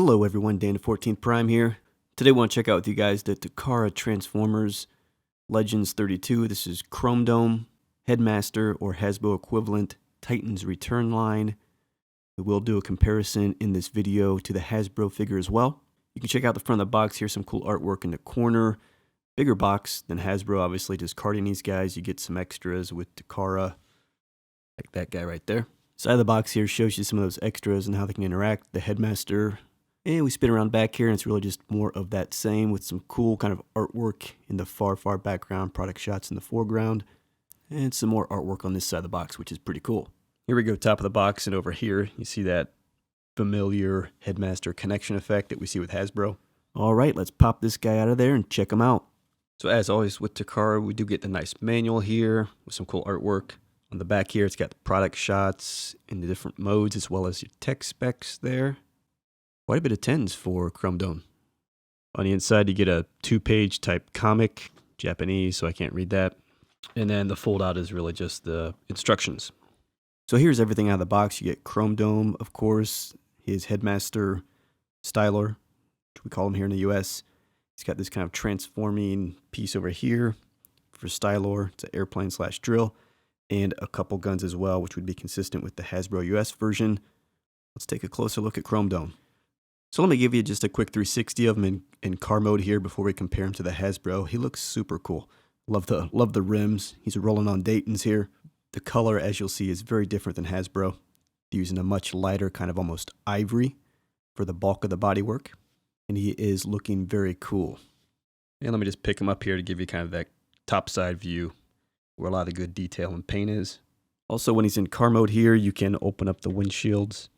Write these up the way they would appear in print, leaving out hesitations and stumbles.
Hello everyone, Dan 14th Prime here. Today I want to check out with you guys the Takara Transformers Legends 32. This is Chromedome Headmaster or Hasbro equivalent Titans Return line. We will do a comparison in this video to the Hasbro figure as well. You can check out the front of the box here, some cool artwork in the corner. Bigger box than Hasbro, obviously discarding these guys. You get some extras with Takara, like that guy right there. Side of the box here shows you some of those extras and how they can interact. The Headmaster. And we spin around back here, and it's really just more of that same with some cool kind of artwork in the far background, product shots in the foreground, and some more artwork on this side of the box, which is pretty cool. Here we go, top of the box, and over here, you see that familiar Headmaster connection effect that we see with Hasbro. All right, let's pop this guy out of there and check him out. So as always with Takara, we do get the nice manual here with some cool artwork. On the back here, it's got the product shots in the different modes, as well as your tech specs there. Quite a bit of 10s for Chromedome. On the inside, you get a 2-page type comic, Japanese, so I can't read that. And then the fold out is really just the instructions. So here's everything out of the box. You get Chromedome, of course, his Headmaster Stylor, which we call him here in the US. He's got this kind of transforming piece over here for Stylor. It's an airplane / drill. And a couple guns as well, which would be consistent with the Hasbro US version. Let's take a closer look at Chromedome. So let me give you just a quick 360 of him in car mode here before we compare him to the Hasbro. He looks super cool. Love the rims. He's rolling on Dayton's here. The color, as you'll see, is very different than Hasbro. They're using a much lighter kind of almost ivory for the bulk of the bodywork. And he is looking very cool. And let me just pick him up here to give you kind of that top side view where a lot of the good detail and paint is. Also, when he's in car mode here, you can open up the windshields.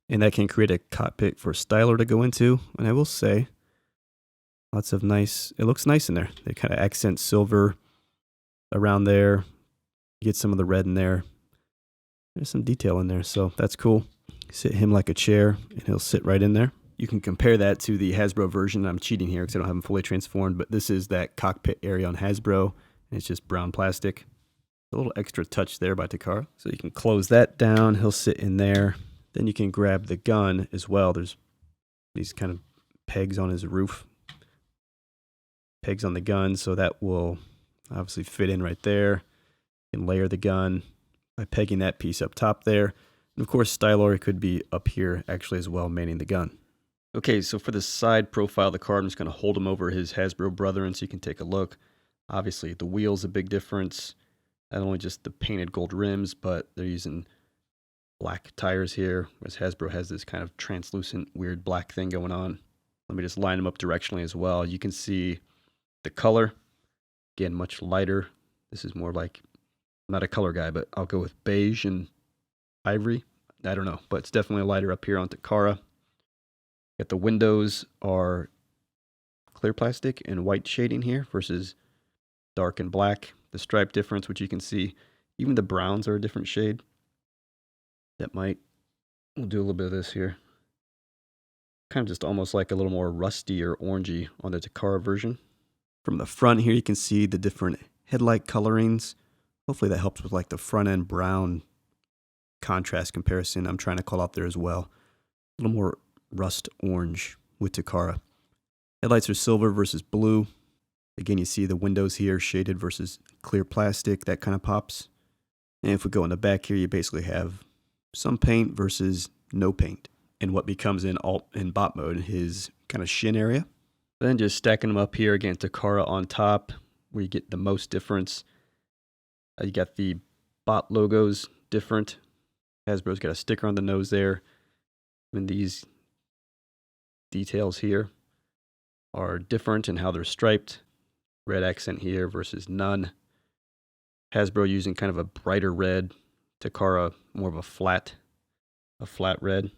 And that can create a cockpit for Stylor to go into. And I will say, lots of nice, it looks nice in there. They kind of accent silver around there. You get some of the red in there. There's some detail in there, so that's cool. Sit him like a chair, and he'll sit right in there. You can compare that to the Hasbro version. I'm cheating here because I don't have him fully transformed, but this is that cockpit area on Hasbro, and it's just brown plastic. A little extra touch there by Takara. So you can close that down. He'll sit in there. Then you can grab the gun as well. There's these kind of pegs on his roof. Pegs on the gun, so that will obviously fit in right there. You can layer the gun by pegging that piece up top there. And of course, Stylor could be up here actually as well, manning the gun. Okay, so for the side profile of the car, I'm just going to hold him over his Hasbro brethren so you can take a look. Obviously, the wheel's a big difference. Not only just the painted gold rims, but they're using black tires here, whereas Hasbro has this kind of translucent, weird black thing going on. Let me just line them up directionally as well. You can see the color, again, much lighter. This is more like, I'm not a color guy, but I'll go with beige and ivory. I don't know, but it's definitely lighter up here on Takara. Got the windows are clear plastic and white shading here versus dark and black. The stripe difference, which you can see, even the browns are a different shade. We'll do a little bit of this here. Kind of just almost like a little more rusty or orangey on the Takara version. From the front here, you can see the different headlight colorings. Hopefully that helps with like the front end brown contrast comparison I'm trying to call out there as well. A little more rust orange with Takara. Headlights are silver versus blue. Again, you see the windows here shaded versus clear plastic. That kind of pops. And if we go in the back here, you basically have some paint versus no paint. And what becomes in alt and bot mode, his kind of shin area. Then just stacking them up here again, Takara on top, where you get the most difference. You got the bot logos different. Hasbro's got a sticker on the nose there. And these details here are different in how they're striped. Red accent here versus none. Hasbro using kind of a brighter red. Takara more of a flat red.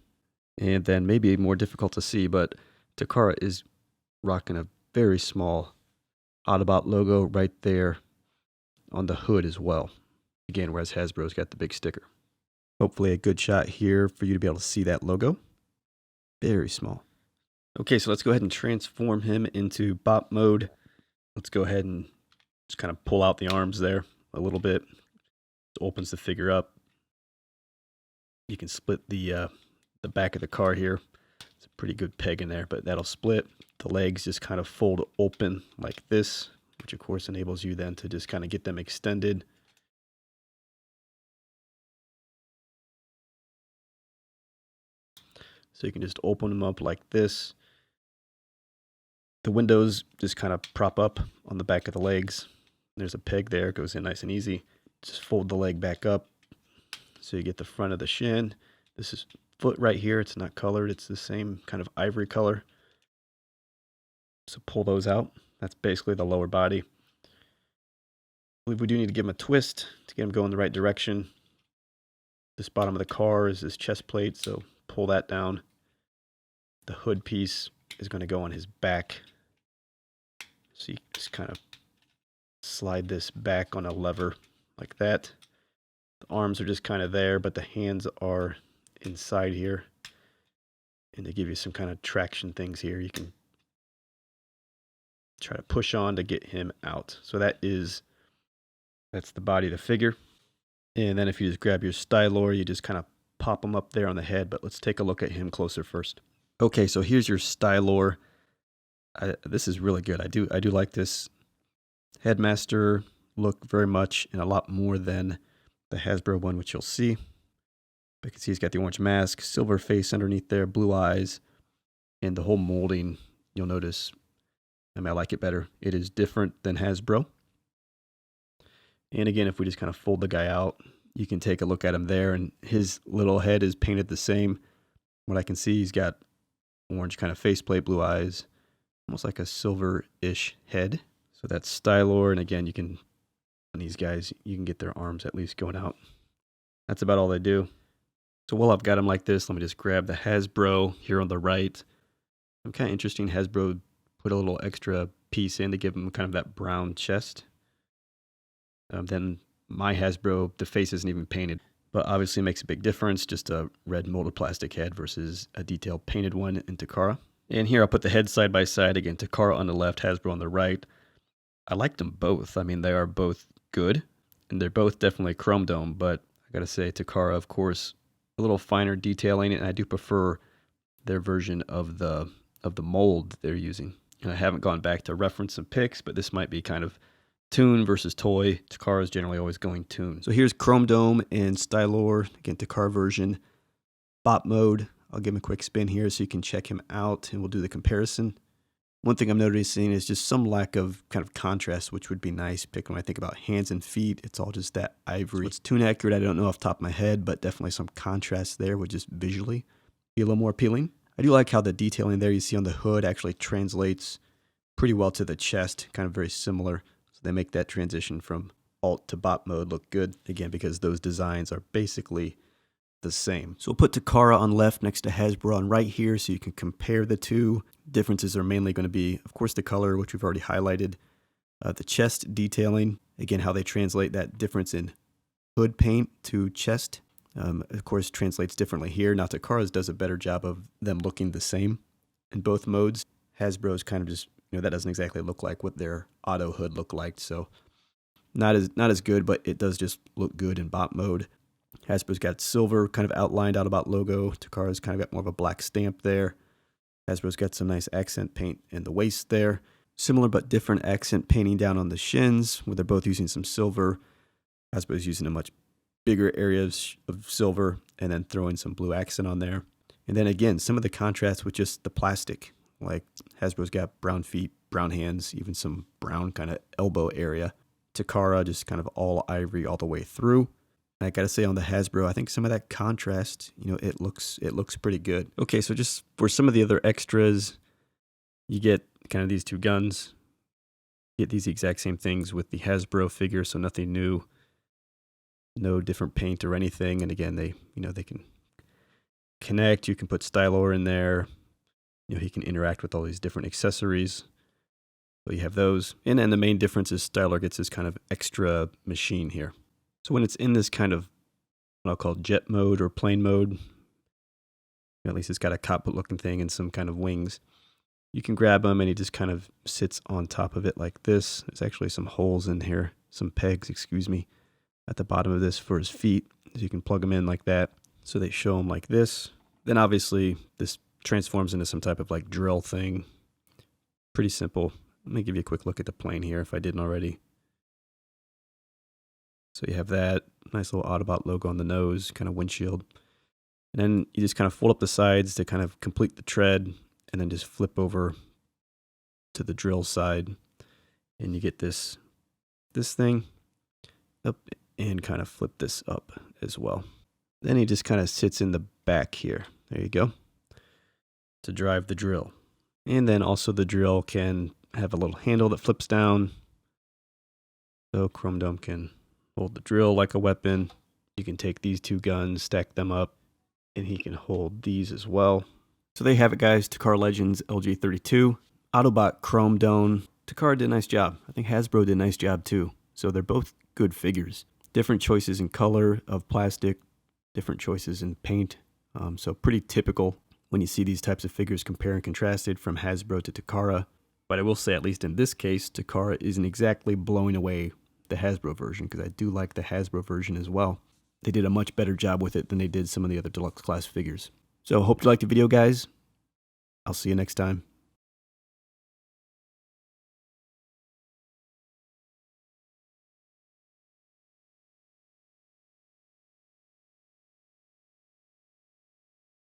And then maybe more difficult to see, but Takara is rocking a very small Autobot logo right there on the hood as well. Again, whereas Hasbro's got the big sticker. Hopefully a good shot here for you to be able to see that logo. Very small. Okay, so let's go ahead and transform him into bot mode. Let's go ahead and just kind of pull out the arms there a little bit. It opens the figure up. You can split the the back of the car here. It's a pretty good peg in there, but that'll split. The legs just kind of fold open like this, which of course enables you then to just kind of get them extended. So you can just open them up like this. The windows just kind of prop up on the back of the legs. There's a peg there, it goes in nice and easy. Just fold the leg back up so you get the front of the shin. This is foot right here. It's not colored. It's the same kind of ivory color. So pull those out. That's basically the lower body. I believe we do need to give him a twist to get him going the right direction. This bottom of the car is his chest plate, so pull that down. The hood piece is going to go on his back. So you just kind of slide this back on a lever like that. The arms are just kind of there, but the hands are inside here. And they give you some kind of traction things here. You can try to push on to get him out. So that's the body of the figure. And then if you just grab your Stylor, you just kind of pop him up there on the head. But let's take a look at him closer first. Okay, so here's your Stylor. This is really good. I do like this Headmaster look very much, and a lot more than the Hasbro one, which you'll see. But you can see he's got the orange mask, silver face underneath there, blue eyes, and the whole molding, you'll notice, I like it better. It is different than Hasbro. And again, if we just kind of fold the guy out, you can take a look at him there, and his little head is painted the same. What I can see, he's got orange kind of faceplate, blue eyes, almost like a silver-ish head. So that's Stylor, and again, you can, on these guys, you can get their arms at least going out. That's about all they do. So while I've got them like this, let me just grab the Hasbro here on the right. I'm kind of interesting, Hasbro put a little extra piece in to give them kind of that brown chest. Then my Hasbro, the face isn't even painted, but obviously it makes a big difference, just a red molded plastic head versus a detailed painted one in Takara. And here I'll put the head side by side, again, Takara on the left, Hasbro on the right. I liked them both. I mean, they are both good, and they're both definitely Chromedome, but I gotta say, Takara, of course, a little finer detailing, and I do prefer their version of the mold they're using. And I haven't gone back to reference some pics, but this might be kind of toon versus toy. Takara is generally always going toon. So here's Chromedome and Stylor, again, Takara version. Bot mode, I'll give him a quick spin here so you can check him out, and we'll do the comparison. One thing I'm noticing is just some lack of kind of contrast, which would be nice. When I think about hands and feet, it's all just that ivory. So it's toon accurate, I don't know off the top of my head, but definitely some contrast there would just visually be a little more appealing. I do like how the detailing there you see on the hood actually translates pretty well to the chest, kind of very similar. So they make that transition from alt to bot mode look good, again, because those designs are basically the same. So we'll put Takara on left next to Hasbro on right here so you can compare the two. Differences are mainly going to be, of course, the color, which we've already highlighted, the chest detailing, again, how they translate that difference in hood paint to chest. Of course, translates differently here. Now, Takara's does a better job of them looking the same in both modes. Hasbro's kind of just, that doesn't exactly look like what their auto hood looked like, so not as good, but it does just look good in bot mode. Hasbro's got silver kind of outlined out about logo. Takara's kind of got more of a black stamp there. Hasbro's got some nice accent paint in the waist there. Similar but different accent painting down on the shins, where they're both using some silver. Hasbro's using a much bigger area of silver and then throwing some blue accent on there. And then again, some of the contrast with just the plastic. Like Hasbro's got brown feet, brown hands, even some brown kind of elbow area. Takara just kind of all ivory all the way through. I gotta say, on the Hasbro, I think some of that contrast, it looks pretty good. Okay, so just for some of the other extras, you get kind of these two guns. You get these exact same things with the Hasbro figure, so nothing new, no different paint or anything. And again, they can connect. You can put Stylor in there. He can interact with all these different accessories. So you have those, and then the main difference is Stylor gets this kind of extra machine here. So when it's in this kind of what I'll call jet mode or plane mode, at least it's got a cockpit looking thing and some kind of wings, you can grab him and he just kind of sits on top of it like this. There's actually some holes in here, some pegs, at the bottom of this for his feet. So you can plug them in like that. So they show him like this, Then obviously this transforms into some type of like drill thing. Pretty simple. Let me give you a quick look at the plane here if I didn't already. So you have that nice little Autobot logo on the nose, kind of windshield. And then you just kind of fold up the sides to kind of complete the tread, and then just flip over to the drill side. And you get this thing up and kind of flip this up as well. Then he just kind of sits in the back here. There you go. To drive the drill. And then also the drill can have a little handle that flips down. So Chromedome can hold the drill like a weapon. You can take these two guns, stack them up, and he can hold these as well. So there you have it, guys. Takara Legends LG32. Autobot Chromedome. Takara did a nice job. I think Hasbro did a nice job too. So they're both good figures. Different choices in color of plastic, different choices in paint. So pretty typical when you see these types of figures compare and contrasted from Hasbro to Takara. But I will say, at least in this case, Takara isn't exactly blowing away the Hasbro version, because I do like the Hasbro version as well. They did a much better job with it than they did some of the other deluxe class figures. So hope you liked the video, guys. I'll see you next time.